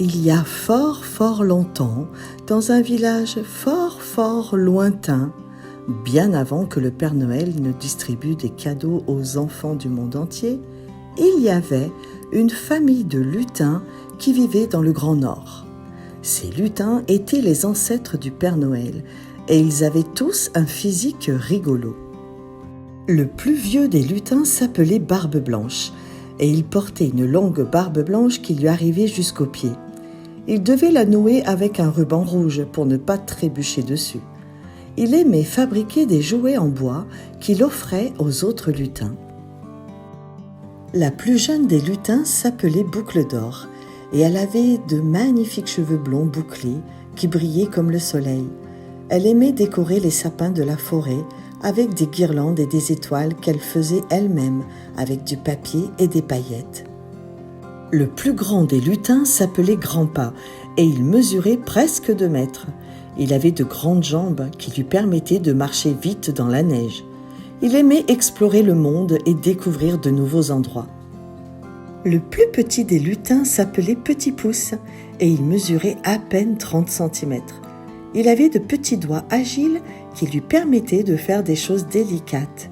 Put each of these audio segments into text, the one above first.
Il y a fort fort longtemps, dans un village fort fort lointain, bien avant que le Père Noël ne distribue des cadeaux aux enfants du monde entier, il y avait une famille de lutins qui vivait dans le Grand Nord. Ces lutins étaient les ancêtres du Père Noël et ils avaient tous un physique rigolo. Le plus vieux des lutins s'appelait Barbe Blanche et il portait une longue barbe blanche qui lui arrivait jusqu'aux pieds. Il devait la nouer avec un ruban rouge pour ne pas trébucher dessus. Il aimait fabriquer des jouets en bois qu'il offrait aux autres lutins. La plus jeune des lutins s'appelait Boucle d'Or et elle avait de magnifiques cheveux blonds bouclés qui brillaient comme le soleil. Elle aimait décorer les sapins de la forêt avec des guirlandes et des étoiles qu'elle faisait elle-même avec du papier et des paillettes. Le plus grand des lutins s'appelait Grand'Pas et il mesurait presque 2 mètres. Il avait de grandes jambes qui lui permettaient de marcher vite dans la neige. Il aimait explorer le monde et découvrir de nouveaux endroits. Le plus petit des lutins s'appelait Petit Pouce et il mesurait à peine 30 cm. Il avait de petits doigts agiles qui lui permettaient de faire des choses délicates.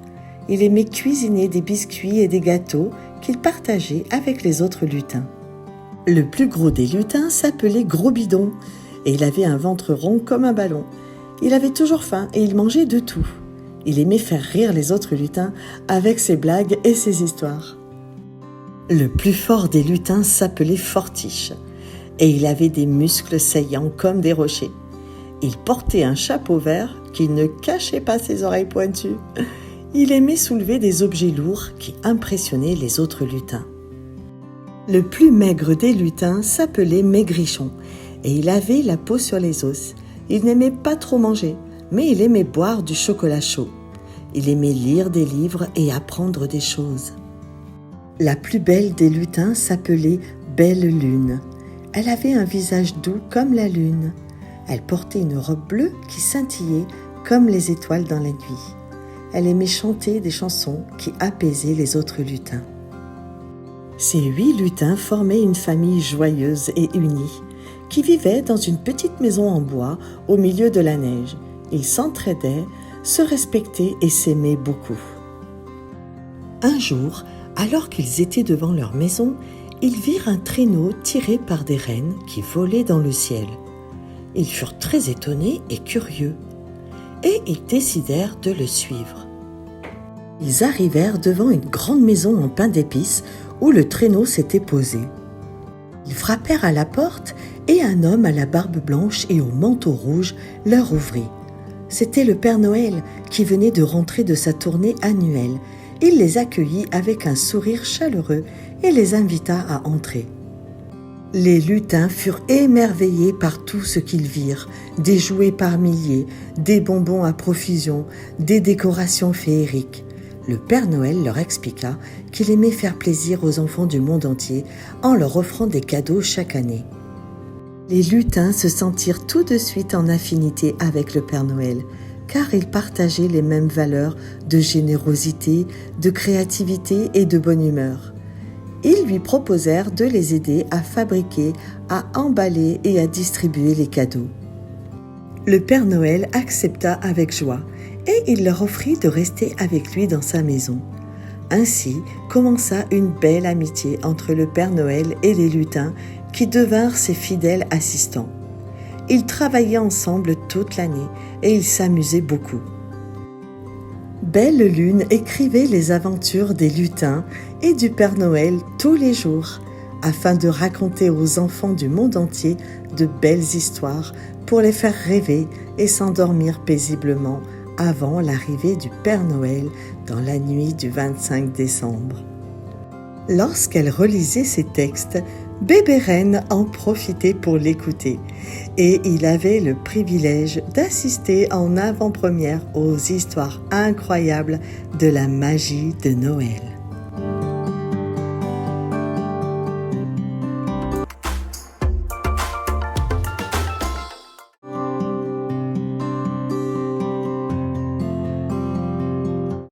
Il aimait cuisiner des biscuits et des gâteaux qu'il partageait avec les autres lutins. Le plus gros des lutins s'appelait Gros Bidon et il avait un ventre rond comme un ballon. Il avait toujours faim et il mangeait de tout. Il aimait faire rire les autres lutins avec ses blagues et ses histoires. Le plus fort des lutins s'appelait Fortiche et il avait des muscles saillants comme des rochers. Il portait un chapeau vert qui ne cachait pas ses oreilles pointues. Il aimait soulever des objets lourds qui impressionnaient les autres lutins. Le plus maigre des lutins s'appelait Maigrichon et il avait la peau sur les os. Il n'aimait pas trop manger, mais il aimait boire du chocolat chaud. Il aimait lire des livres et apprendre des choses. La plus belle des lutins s'appelait Belle Lune. Elle avait un visage doux comme la lune. Elle portait une robe bleue qui scintillait comme les étoiles dans la nuit. Elle aimait chanter des chansons qui apaisaient les autres lutins. Ces 8 lutins formaient une famille joyeuse et unie, qui vivait dans une petite maison en bois au milieu de la neige. Ils s'entraidaient, se respectaient et s'aimaient beaucoup. Un jour, alors qu'ils étaient devant leur maison, ils virent un traîneau tiré par des rennes qui volaient dans le ciel. Ils furent très étonnés et curieux. Et ils décidèrent de le suivre. Ils arrivèrent devant une grande maison en pain d'épices où le traîneau s'était posé. Ils frappèrent à la porte et un homme à la barbe blanche et au manteau rouge leur ouvrit. C'était le Père Noël qui venait de rentrer de sa tournée annuelle. Il les accueillit avec un sourire chaleureux et les invita à entrer. Les lutins furent émerveillés par tout ce qu'ils virent, des jouets par milliers, des bonbons à profusion, des décorations féeriques. Le Père Noël leur expliqua qu'il aimait faire plaisir aux enfants du monde entier en leur offrant des cadeaux chaque année. Les lutins se sentirent tout de suite en affinité avec le Père Noël, car ils partageaient les mêmes valeurs de générosité, de créativité et de bonne humeur. Ils lui proposèrent de les aider à fabriquer, à emballer et à distribuer les cadeaux. Le Père Noël accepta avec joie et il leur offrit de rester avec lui dans sa maison. Ainsi commença une belle amitié entre le Père Noël et les lutins qui devinrent ses fidèles assistants. Ils travaillaient ensemble toute l'année et ils s'amusaient beaucoup. Belle Lune écrivait les aventures des lutins et du Père Noël tous les jours, afin de raconter aux enfants du monde entier de belles histoires pour les faire rêver et s'endormir paisiblement avant l'arrivée du Père Noël dans la nuit du 25 décembre. Lorsqu'elle relisait ces textes, Bébé Reine en profitait pour l'écouter et il avait le privilège d'assister en avant-première aux histoires incroyables de la magie de Noël.